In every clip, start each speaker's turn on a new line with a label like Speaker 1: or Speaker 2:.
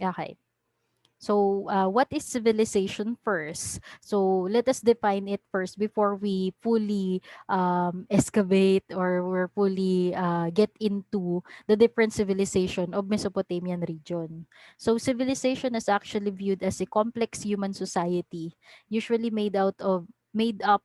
Speaker 1: Okay. So, what is civilization first? So, let us define it first before we fully excavate or we're fully get into the different civilization of Mesopotamian region. So, civilization is actually viewed as a complex human society, usually made up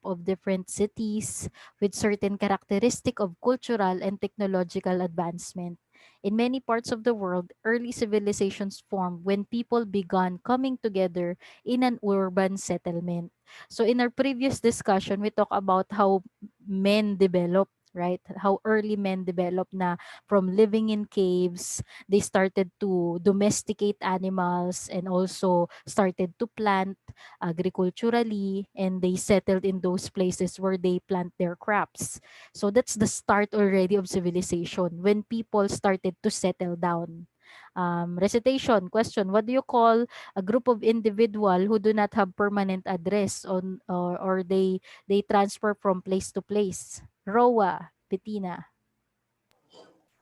Speaker 1: of different cities with certain characteristic of cultural and technological advancement. In many parts of the world, early civilizations formed when people began coming together in an urban settlement. So in our previous discussion, we talked about how men developed, right? How early men developed na from living in caves, they started to domesticate animals and also started to plant agriculturally, and they settled in those places where they plant their crops. So that's the start already of civilization when people started to settle down. Recitation question: what do you call a group of individual who do not have permanent address or they transfer from place to place? Roa, Bettina.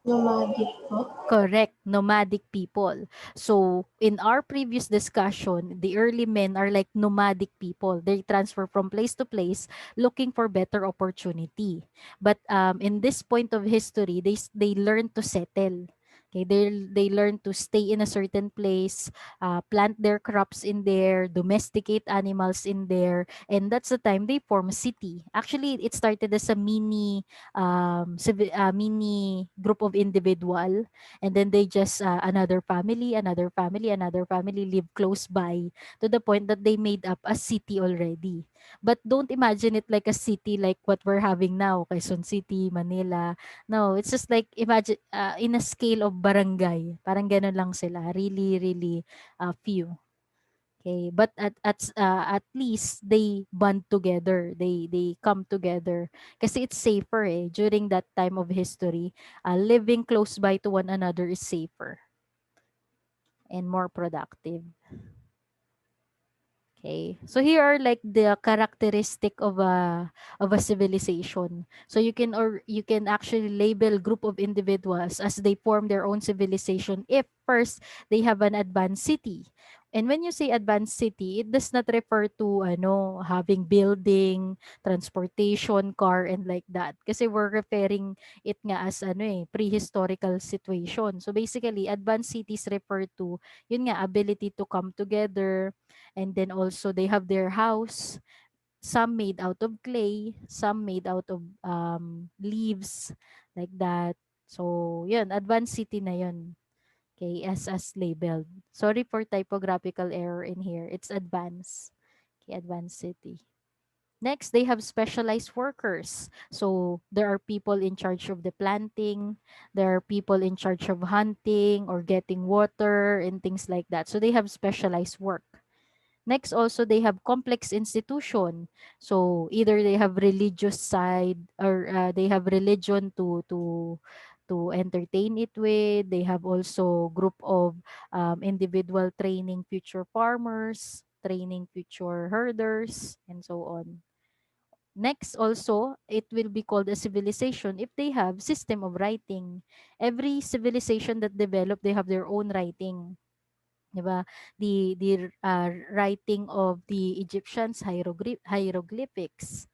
Speaker 2: Nomadic po.
Speaker 1: Correct, nomadic people. So, in our previous discussion, the early men are like nomadic people. They transfer from place to place looking for better opportunity. But in this point of history, they learn to settle. Okay, they learn to stay in a certain place, plant their crops in there, domesticate animals in there, and that's the time they form a city. Actually, it started as a mini group of individual, and then they just another family live close by to the point that they made up a city already. But don't imagine it like a city like what we're having now, Quezon City, Manila. No, it's just like imagine in a scale of barangay, parang ganun lang sila, really really few. Okay, but at least they bond together. They come together kasi it's safer eh during that time of history. Living close by to one another is safer and more productive. Okay. So here are like the characteristic of a civilization. So you can actually label group of individuals as they form their own civilization if first they have an advanced city. And when you say advanced city, it does not refer to having building, transportation, car and like that. Kasi we're referring it nga as prehistorical situation. So basically, advanced cities refer to yun nga ability to come together, and then also they have their house, some made out of clay, some made out of leaves, like that. So yun, advanced city na yun. Okay, as labeled. Sorry for typographical error in here. It's advanced. Okay, advanced city. Next, they have specialized workers. So there are people in charge of the planting, there are people in charge of hunting or getting water and things like that. So they have specialized work. Next, also they have complex institution. So either they have religious side or they have religion to entertain it with. They have also group of individual training future farmers, training future herders, and so on. Next, also, it will be called a civilization if they have system of writing. Every civilization that develop, they have their own writing. 'Di ba? The writing of the Egyptians, hieroglyphics,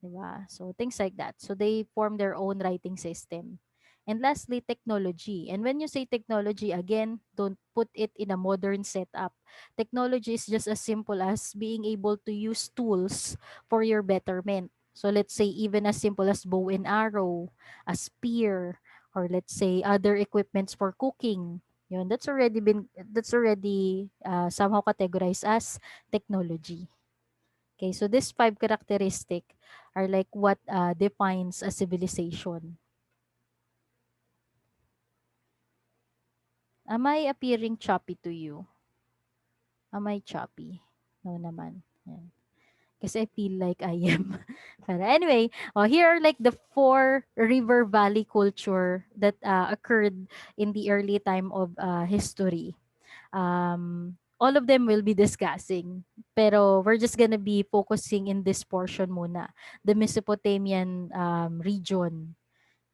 Speaker 1: 'di ba? So things like that. So they form their own writing system. And lastly, technology. And when you say technology, again, don't put it in a modern setup. Technology is just as simple as being able to use tools for your betterment. So let's say even as simple as bow and arrow, a spear, or let's say other equipments for cooking. Yun, that's already somehow categorized as technology. Okay, so these five characteristic are like what defines a civilization. Am I appearing choppy to you? Am I choppy? No naman. Yan. Kasi I feel like I am. But anyway, here are like the four river valley culture that occurred in the early time of history. All of them will be discussing. Pero we're just gonna be focusing in this portion muna. The Mesopotamian region.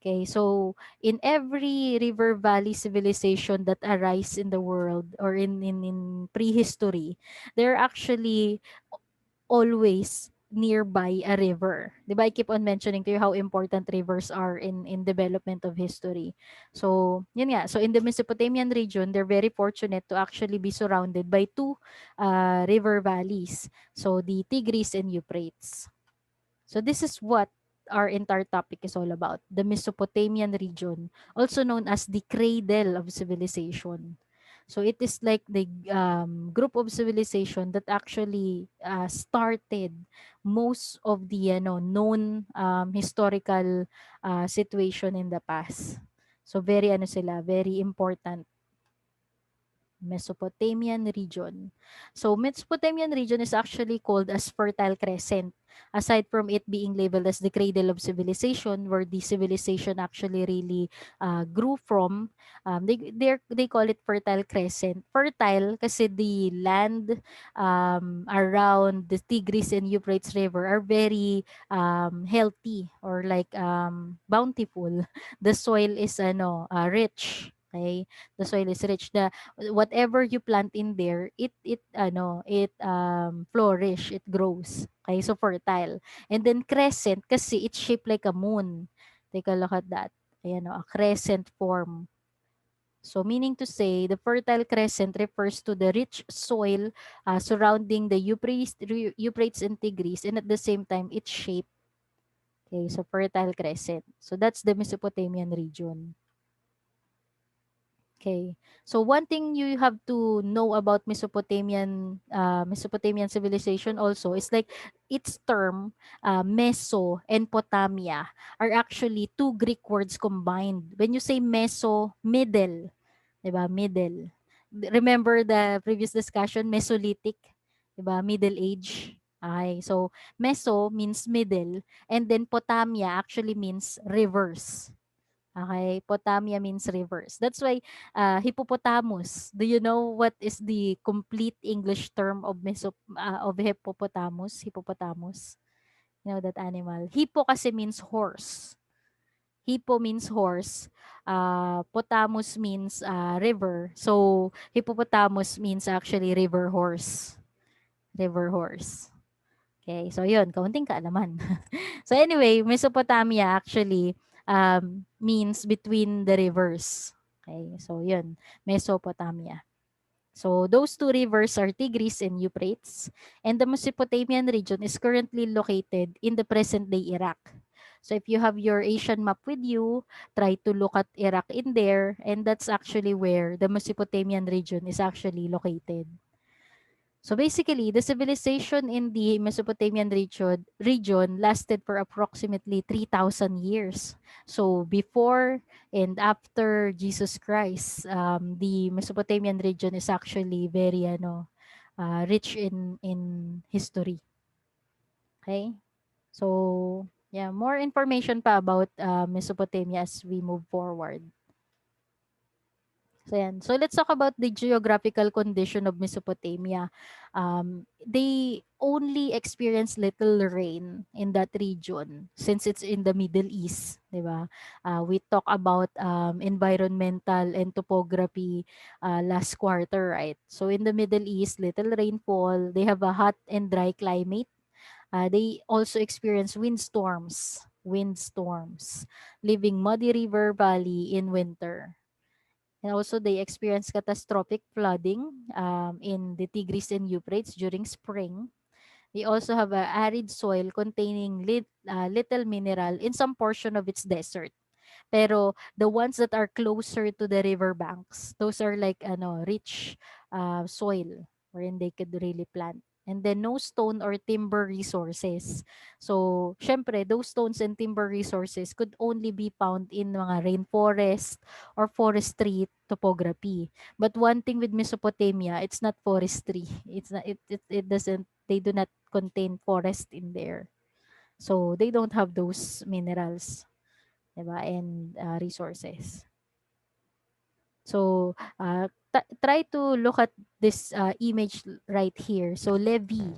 Speaker 1: Okay, so in every river valley civilization that arise in the world or in prehistory, there are actually always nearby a river. 'Di ba? I keep on mentioning to you how important rivers are in development of history. So, yun nga. So, in the Mesopotamian region, they're very fortunate to actually be surrounded by two river valleys. So, the Tigris and Euphrates. So this is what our entire topic is all about. The Mesopotamian region, also known as the cradle of civilization. So it is like the group of civilization that actually started most of the known historical situation in the past. So very sila, very important. Mesopotamian region. So Mesopotamian region is actually called as Fertile Crescent. Aside from it being labeled as the cradle of civilization, where the civilization actually really grew from, they call it Fertile Crescent. Fertile kasi the land around the Tigris and Euphrates River are very healthy or like bountiful. The soil is rich. Okay, the soil is rich. Whatever you plant in there, it flourish, it grows. Okay, so fertile. And then crescent kasi it's shaped like a moon. Take a look at that. Ayan, a crescent form. So meaning to say, the fertile crescent refers to the rich soil surrounding the Euphrates and Tigris, and at the same time, it's shaped. Okay, so fertile crescent. So that's the Mesopotamian region. Okay. So one thing you have to know about Mesopotamian civilization also is like its term Meso and Potamia are actually two Greek words combined. When you say Meso, middle, 'di ba? Middle. Remember the previous discussion, Mesolithic, 'di ba? Middle age. Okay. So Meso means middle and then Potamia actually means rivers. Okay, Potamia means rivers. That's why hippopotamus. Do you know what is the complete English term of of hippopotamus? Hippopotamus. You know that animal. Hippo kasi means horse. Hippo means horse. Potamus means river. So hippopotamus means actually river horse. River horse. Okay, so yun, kaunting kaalaman. So anyway, Mesopotamia actually means between the rivers. Okay, so yun, Mesopotamia. So those two rivers are Tigris and Euphrates, and the Mesopotamian region is currently located in the present-day Iraq. So if you have your Asian map with you, try to look at Iraq in there, and that's actually where the Mesopotamian region is actually located. So basically, the civilization in the Mesopotamian region lasted for approximately 3,000 years. So before and after Jesus Christ, the Mesopotamian region is actually very rich in history. Okay? So yeah, more information pa about Mesopotamia as we move forward. So, yan. So, let's talk about the geographical condition of Mesopotamia. They only experience little rain in that region since it's in the Middle East, di ba? We talk about environmental and topography last quarter, right? So, in the Middle East, little rainfall. They have a hot and dry climate. They also experience windstorms, leaving muddy river valley in winter. And also, they experience catastrophic flooding in the Tigris and Euphrates during spring. They also have a arid soil containing little mineral in some portion of its desert. Pero the ones that are closer to the river banks, those are like rich soil wherein they could really plant. And then no stone or timber resources. So, syempre, those stones and timber resources could only be found in mga rainforest or forestry topography. But one thing with Mesopotamia, it's not forestry. It's not it doesn't they do not contain forest in there. So, they don't have those minerals, 'di ba? And resources. So, try to look at this image right here. So, levee.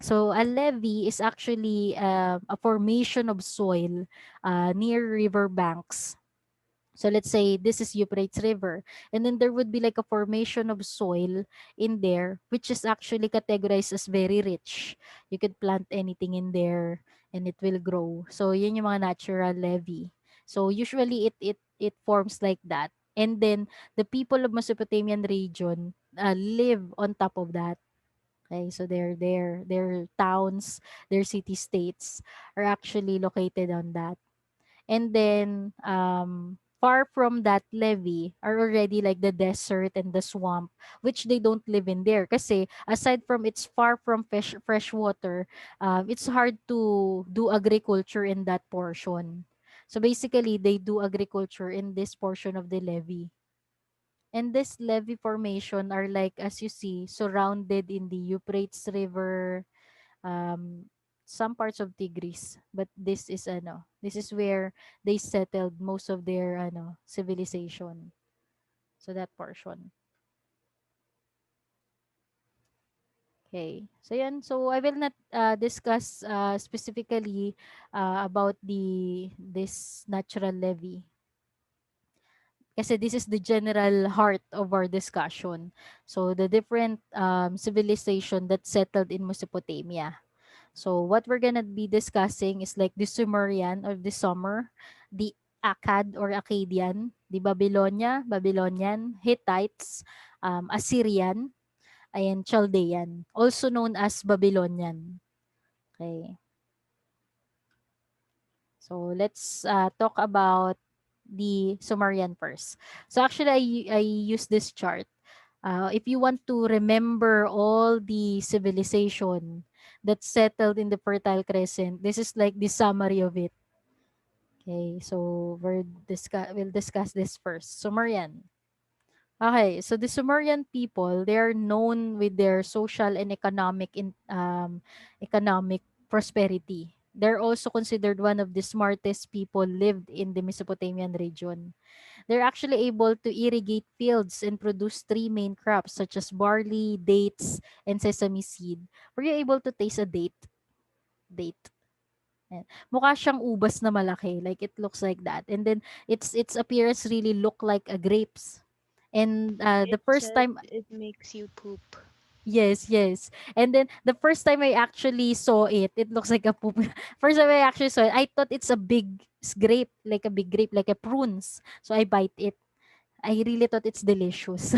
Speaker 1: So a levee is actually a formation of soil near river banks. So let's say this is Euphrates River, and then there would be like a formation of soil in there, which is actually categorized as very rich. You could plant anything in there, and it will grow. So yun yung mga natural levee. So usually it forms like that, and then the people of Mesopotamian region live on top of that. Okay, so their towns, their city states are actually located on that. And then far from that levee are already like the desert and the swamp, which they don't live in there. Kasi aside from it's far from fresh water, it's hard to do agriculture in that portion. So basically, they do agriculture in this portion of the levee. And this levee formation are like, as you see, surrounded in the Euphrates River, um, some parts of Tigris, but this is where they settled most of their civilization. So that portion. Okay. So yan. So I will not discuss specifically about this natural levy, kasi this is the general heart of our discussion. So the different civilization that settled in Mesopotamia. So what we're gonna be discussing is like the Sumerian or the Sumer, the Akkad or Akkadian, the Babylonian, Hittites, Assyrian, and Chaldean, also known as Babylonian. Okay. So let's talk about the Sumerian first. So actually, I use this chart. If you want to remember all the civilization that settled in the Fertile Crescent, this is like the summary of it. Okay, so we'll discuss this first. Sumerian. Okay, so the Sumerian people, they are known with their social and economic prosperity. They're also considered one of the smartest people lived in the Mesopotamian region. They're actually able to irrigate fields and produce three main crops such as barley, dates, and sesame seed. Were you able to taste a date? Date. Ayan. Mukha siyang ubas na malaki. Like it looks like that. And then its appearance really look like a grapes. And
Speaker 2: It
Speaker 1: the first
Speaker 2: says
Speaker 1: time,
Speaker 2: it makes you poop.
Speaker 1: yes, yes. And then the first time I actually saw it, it looks like a poop. First time I actually saw it, I thought it's a big grape, like a big grape, like a prunes. So I bite it. I really thought it's delicious.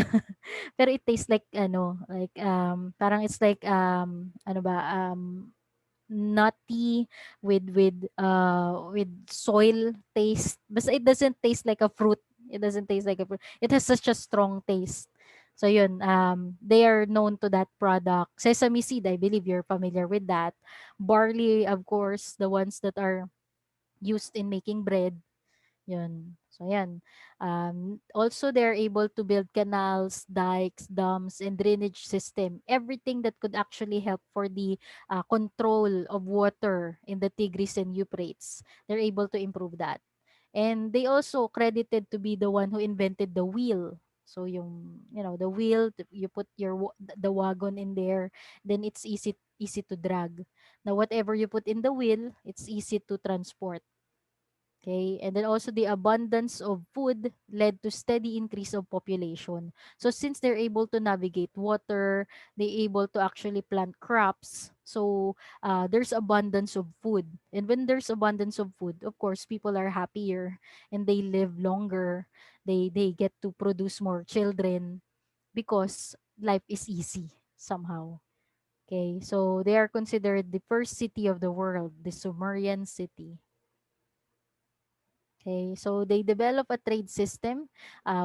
Speaker 1: Pero it tastes like like parang it's like ano ba nutty with soil taste. But it doesn't taste like a fruit. It doesn't taste like a fruit. It has such a strong taste. So yun, they are known to that product. Sesame seed, I believe you're familiar with that. Barley, of course, the ones that are used in making bread. Yun. So yan. Also, they're able to build canals, dikes, dams, and drainage system. Everything that could actually help for the control of water in the Tigris and Euphrates. They're able to improve that. And they also credited to be the one who invented the wheel. So the wheel, you put the wagon in there, then it's easy to drag. Now, whatever you put in the wheel, it's easy to transport. Okay, and then also the abundance of food led to steady increase of population. So since they're able to navigate water, they able to actually plant crops. So there's abundance of food, and when there's abundance of food, of course, people are happier and they live longer. They get to produce more children because life is easy somehow. Okay, so they are considered the first city of the world, the Sumerian city. Okay, so they develop a trade system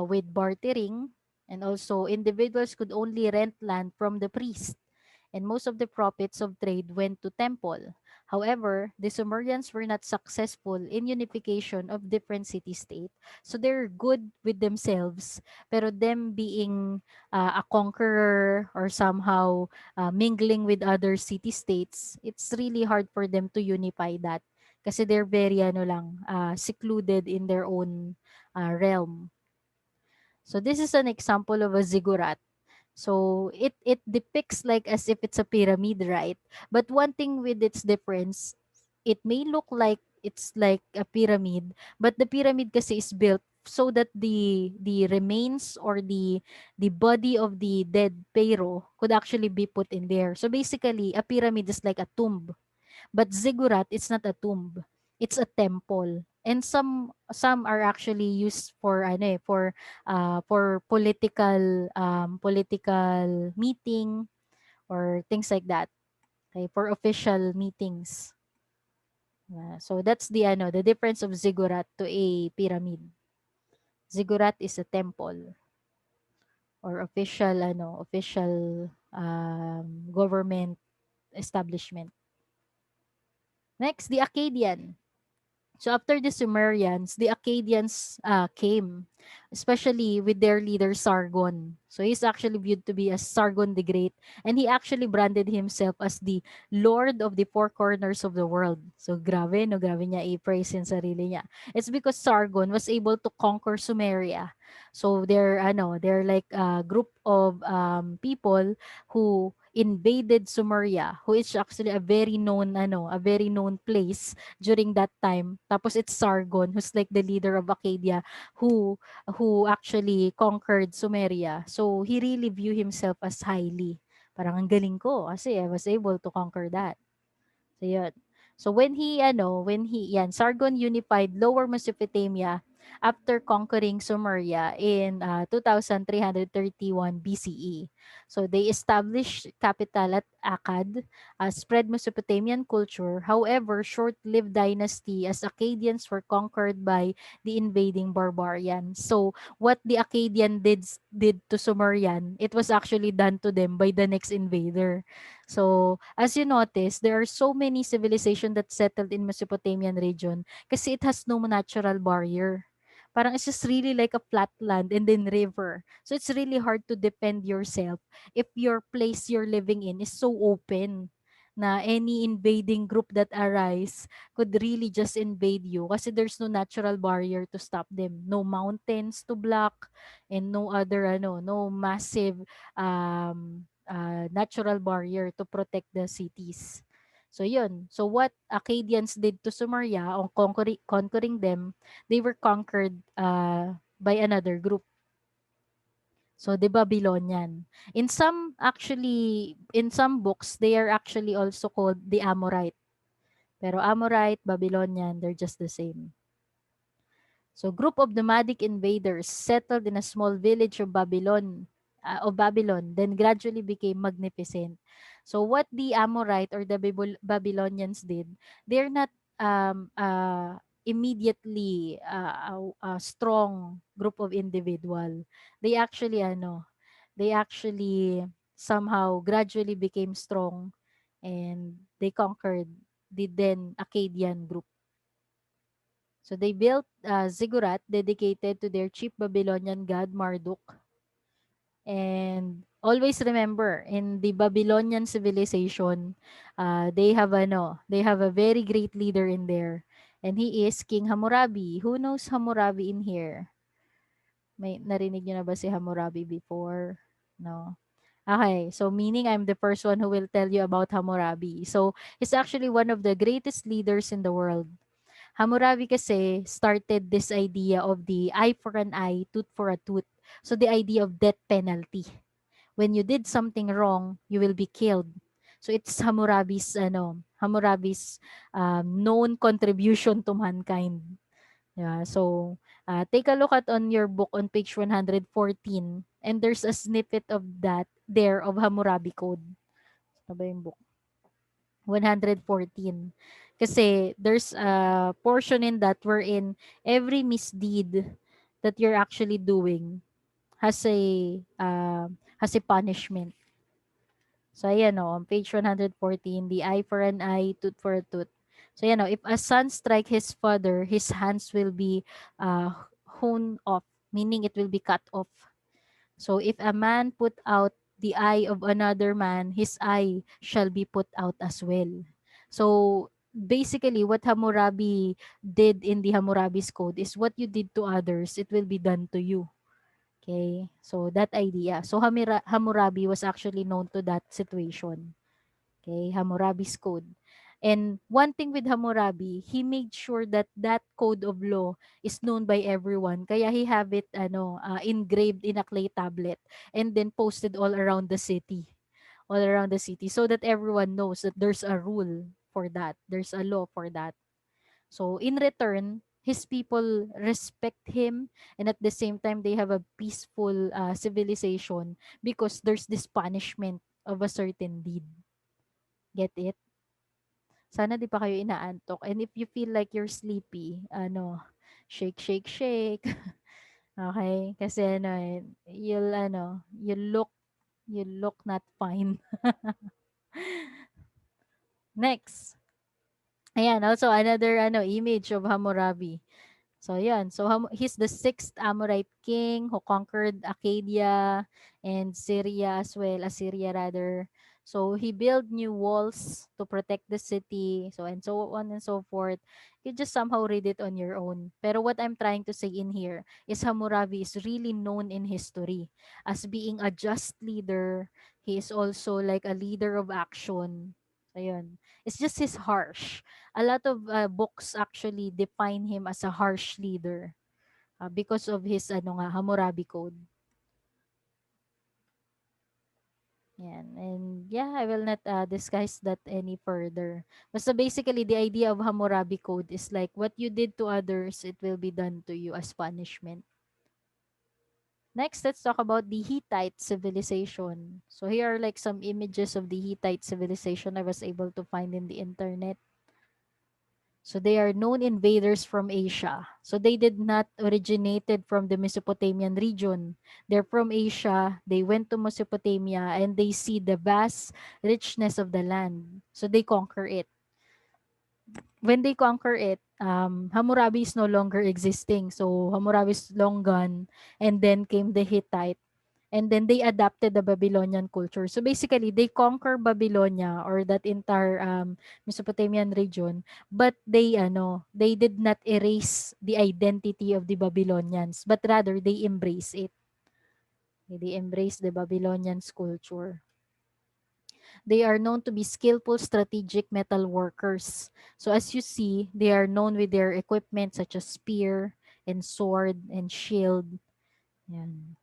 Speaker 1: with bartering, and also individuals could only rent land from the priest, and most of the profits of trade went to temple. However, the Sumerians were not successful in unification of different city-state. So they're good with themselves, pero them being a conqueror or somehow mingling with other city-states, it's really hard for them to unify that. Kasi they're very secluded in their own realm. So this is an example of a ziggurat. So it depicts like as if it's a pyramid, right? But one thing with its difference, it may look like it's like a pyramid, but the pyramid kasi is built so that the remains or the body of the dead pharaoh could actually be put in there. So basically, a pyramid is like a tomb, but ziggurat, it's not a tomb. It's a temple. And some are actually used for ano for political meeting or things like that. Okay, for official meetings. So that's the difference of ziggurat to a pyramid. Ziggurat is a temple or official government establishment. Next, the Akkadian. So after the Sumerians, the Akkadians came, especially with their leader Sargon. So he's actually viewed to be as Sargon the Great, and he actually branded himself as the Lord of the Four Corners of the world. So grabe, no, grabe niya i-praise yung sarili niya. It's because Sargon was able to conquer Sumeria. So they're like a group of people who invaded Sumeria, who is actually a very known place during that time. Tapos it's Sargon, who's like the leader of Acadia, who who actually conquered Sumeria. So he really view himself as highly. Parang ang galing ko kasi I was able to conquer that. So yun. So Sargon unified Lower Mesopotamia after conquering Sumeria in 2331 BCE. So they established capital at Akkad, spread Mesopotamian culture. However, short-lived dynasty as Akkadians were conquered by the invading barbarians. So what the Akkadian did to Sumerian, it was actually done to them by the next invader. So, as you notice, there are so many civilization that settled in Mesopotamian region kasi it has no natural barrier. Parang it's just really like a flat land and then river. So it's really hard to defend yourself if your place you're living in is so open na any invading group that arise could really just invade you kasi there's no natural barrier to stop them. No mountains to block and no massive natural barrier to protect the cities. So yun. So what Acadians did to Sumeria on conquering them, they were conquered by another group. So the Babylonian. In some books, they are actually also called the Amorite. Pero Amorite, Babylonian, they're just the same. So group of nomadic invaders settled in a small village of Babylon, then gradually became magnificent. So what the Amorite or the Babylonians did, they're not immediately a strong group of individual. They actually somehow gradually became strong and they conquered the then Akkadian group. So they built a ziggurat dedicated to their chief Babylonian god Marduk. And always remember, in the Babylonian civilization, they have a very great leader in there. And he is King Hammurabi. Who knows Hammurabi in here? May narinig niyo na ba si Hammurabi before? No. Okay, so meaning I'm the first one who will tell you about Hammurabi. So he's actually one of the greatest leaders in the world. Hammurabi kasi started this idea of the eye for an eye, tooth for a tooth. So the idea of death penalty. When you did something wrong, you will be killed. So it's Hammurabi's known contribution to mankind. Yeah, so take a look at on your book on page 114 and there's a snippet of that there of Hammurabi Code. Ano ba yung book? 114. Kasi there's a portion in that wherein every misdeed that you're actually doing has a punishment. So ayan on page 114, the eye for an eye, tooth for a tooth. So if a son strike his father, his hands will be uh, hewn off, meaning it will be cut off. So if a man put out the eye of another man, his eye shall be put out as well. So basically, what Hammurabi did in the Hammurabi's code is what you did to others, it will be done to you. Okay, so that idea. So Hammurabi was actually known to that situation. Okay, Hammurabi's code. And one thing with Hammurabi, he made sure that that code of law is known by everyone. Kaya he have it engraved in a clay tablet and then posted all around the city. All around the city so that everyone knows that there's a rule for that. There's a law for that. So in return, his people respect him, and at the same time they have a peaceful civilization because there's this punishment of a certain deed. Get it? Sana di pa kayo inaantok. And if you feel like you're sleepy, shake, shake, shake. Okay? Kasi you look not fine. Next. Ayan, also another image of Hammurabi. So yan. So he's the sixth Amorite king who conquered Acadia and Syria as well, Assyria rather. So he built new walls to protect the city, so and so on and so forth. You just somehow read it on your own. Pero what I'm trying to say in here is Hammurabi is really known in history as being a just leader. He is also like a leader of action. Ayun. It's just his harsh. A lot of books actually define him as a harsh leader because of his Hammurabi code. Yan. And yeah, I will not discuss that any further. Basta basically, the idea of Hammurabi code is like what you did to others, it will be done to you as punishment. Next, let's talk about the Hittite civilization. So here are like some images of the Hittite civilization I was able to find in the internet. So they are known invaders from Asia. So they did not originated from the Mesopotamian region. They're from Asia. They went to Mesopotamia and they see the vast richness of the land. So they conquer it. When they conquer it, Hammurabi is no longer existing. So Hammurabi is long gone. And then came the Hittite, and then they adapted the Babylonian culture. So basically, they conquer Babylonia or that entire Mesopotamian region, but they did not erase the identity of the Babylonians, but rather they embrace it. They embrace the Babylonian culture. They are known to be skillful strategic metal workers. So as you see, they are known with their equipment such as spear and sword and shield. Yan.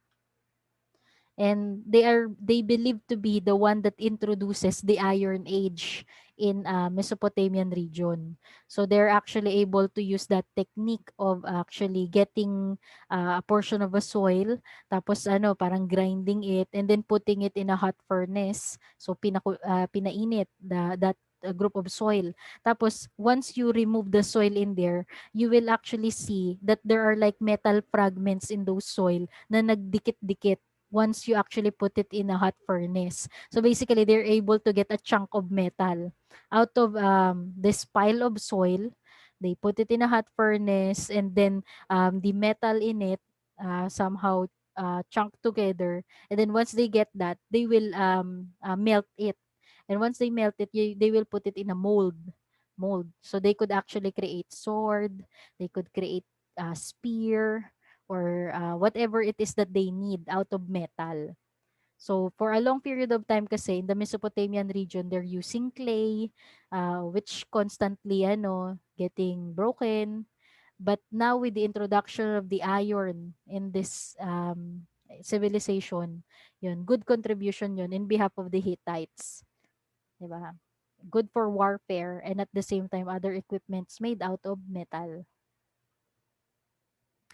Speaker 1: And they believe to be the one that introduces the Iron Age in Mesopotamian region. So they're actually able to use that technique of actually getting a portion of a soil, tapos parang grinding it and then putting it in a hot furnace. So pinainit that group of soil. Tapos once you remove the soil in there, you will actually see that there are like metal fragments in those soil na nagdikit-dikit once you actually put it in a hot furnace. So basically, they're able to get a chunk of metal out of this pile of soil. They put it in a hot furnace, and then the metal in it somehow chunk together. And then once they get that, they will melt it. And once they melt it, they will put it in a mold. So they could actually create sword. They could create spear or whatever it is that they need out of metal. So for a long period of time kasi in the Mesopotamian region, they're using clay, which constantly getting broken. But now with the introduction of the iron in this civilization, yun, good contribution yun in behalf of the Hittites. Diba? Good for warfare and at the same time other equipments made out of metal.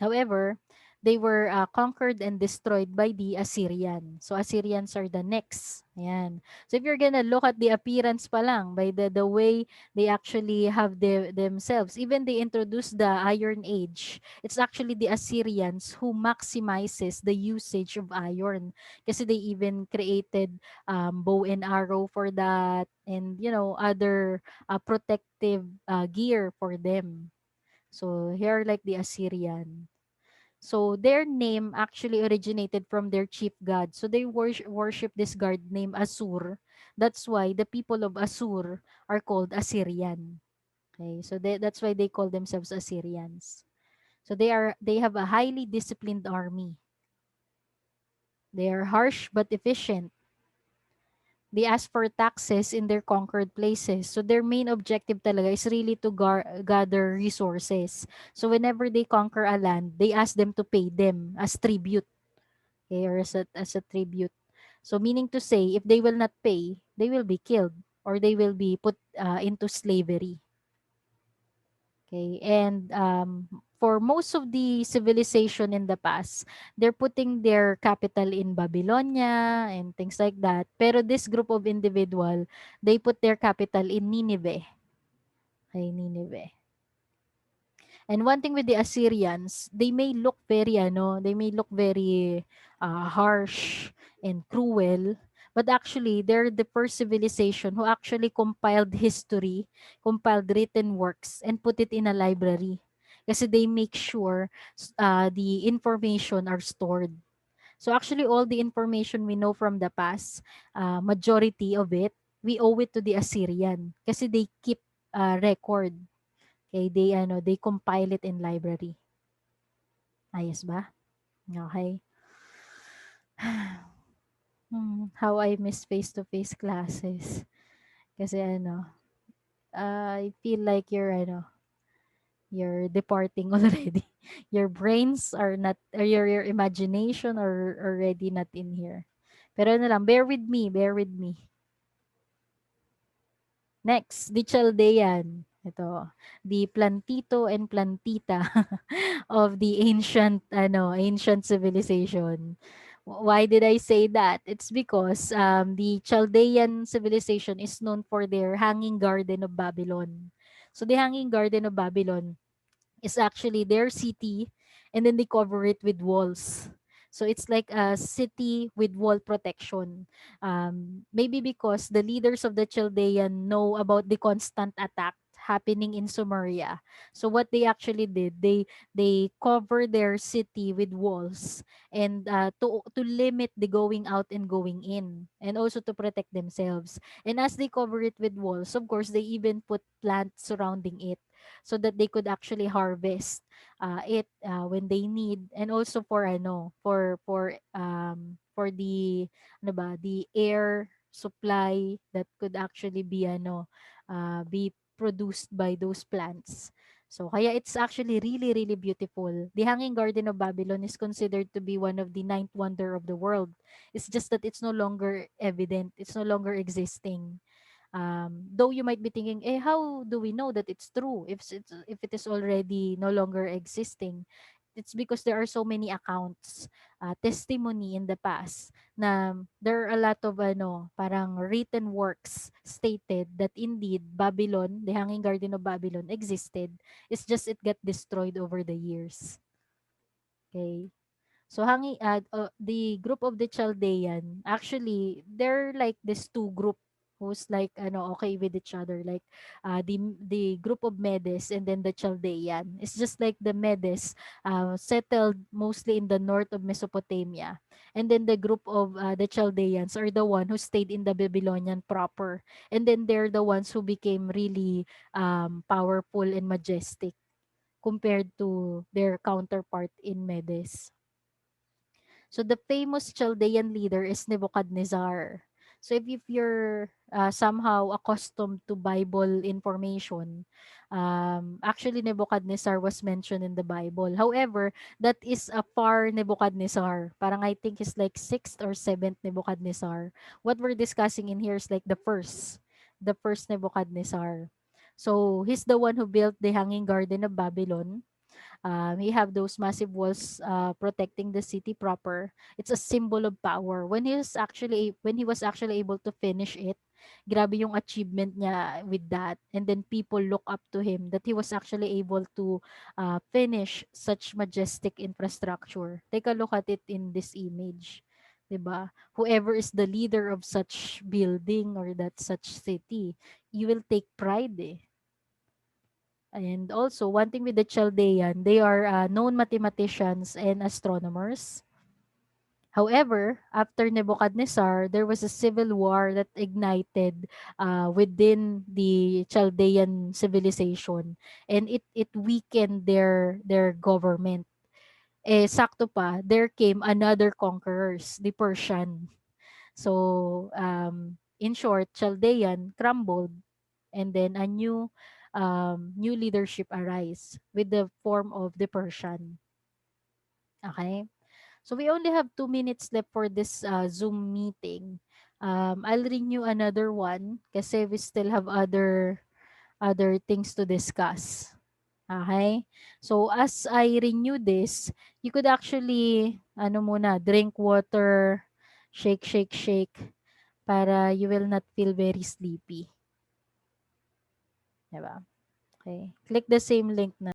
Speaker 1: However, they were conquered and destroyed by the Assyrian. So Assyrians are the next. Ayan. So if you're gonna look at the appearance pa lang, by the way they actually have themselves, even they introduced the Iron Age, it's actually the Assyrians who maximizes the usage of iron. Kasi they even created bow and arrow for that and other protective gear for them. So here are like the Assyrian. So their name actually originated from their chief god. So they worship this god named Asur. That's why the people of Asur are called Assyrian. Okay, so that's why they call themselves Assyrians. So they have a highly disciplined army. They are harsh but efficient. They ask for taxes in their conquered places. So their main objective talaga is really to gather resources. So whenever they conquer a land, they ask them to pay them as tribute, okay, or as a tribute. So meaning to say, if they will not pay, they will be killed or they will be put into slavery. Okay, and for most of the civilization in the past, they're putting their capital in Babylonia and things like that. Pero this group of individual, they put their capital in Nineveh. Okay, Nineveh. And one thing with the Assyrians, they may look very harsh and cruel, but actually they're the first civilization who actually compiled history, compiled written works, and put it in a library. Kasi they make sure the information are stored. So actually all the information we know from the past, majority of it, we owe it to the Assyrian. Kasi they keep record. Okay, they compile it in library. Ayos ba? Okay. How I miss face-to-face classes. Kasi I feel like you're departing already. Your brains are not, or your imagination are already not in here. Pero lang, bear with me. Next, the Chaldean. Ito, the plantito and plantita of the ancient civilization. Why did I say that? It's because the Chaldean civilization is known for their Hanging Garden of Babylon. So the Hanging Garden of Babylon is actually their city, and then they cover it with walls. So it's like a city with wall protection. Maybe because the leaders of the Chaldean know about the constant attack happening in Sumeria. So what they actually did, they cover their city with walls, and to limit the going out and going in, and also to protect themselves. And as they cover it with walls, of course, they even put plants surrounding it so that they could actually harvest it when they need, and also for the the air supply that could actually be produced by those plants. So kaya it's actually really really beautiful. The Hanging Garden of Babylon is considered to be one of the ninth wonder of the world. It's just that it's no longer evident, it's no longer existing. Though you might be thinking, how do we know that it's true if it is already no longer existing? It's because there are so many accounts, testimony in the past, na there are a lot of parang written works stated that indeed Babylon, the Hanging Garden of Babylon existed. It's just it got destroyed over the years. Okay. So the group of the Chaldean, actually, they're like this two group who's like okay with each other, like the group of Medes and then the Chaldean. It's just like the Medes settled mostly in the north of Mesopotamia, and then the group of the Chaldeans are the one who stayed in the Babylonian proper, and then they're the ones who became really powerful and majestic compared to their counterpart in Medes. So the famous Chaldean leader is Nebuchadnezzar. So if you're somehow accustomed to Bible information, actually Nebuchadnezzar was mentioned in the Bible. However, that is a far Nebuchadnezzar. Parang I think he's like sixth or seventh Nebuchadnezzar. What we're discussing in here is like the first Nebuchadnezzar. So he's the one who built the Hanging Garden of Babylon. He have those massive walls protecting the city proper. It's a symbol of power. When he was actually able to finish it, grabe yung achievement niya with that. And then people look up to him that he was actually able to finish such majestic infrastructure. Take a look at it in this image. 'Di ba? Whoever is the leader of such building or that such city, you will take pride eh. And also, one thing with the Chaldean, they are known mathematicians and astronomers. However, after Nebuchadnezzar, there was a civil war that ignited within the Chaldean civilization, and it weakened their government. sakto pa, there came another conquerors, the Persian. So, in short, Chaldean crumbled, and then a new leadership arise with the form of the Persian. Okay? So we only have 2 minutes left for this Zoom meeting. I'll renew another one kasi we still have other things to discuss. Okay? So as I renew this, you could actually drink water, shake, shake, shake para you will not feel very sleepy. Diba? Okay. Click the same link na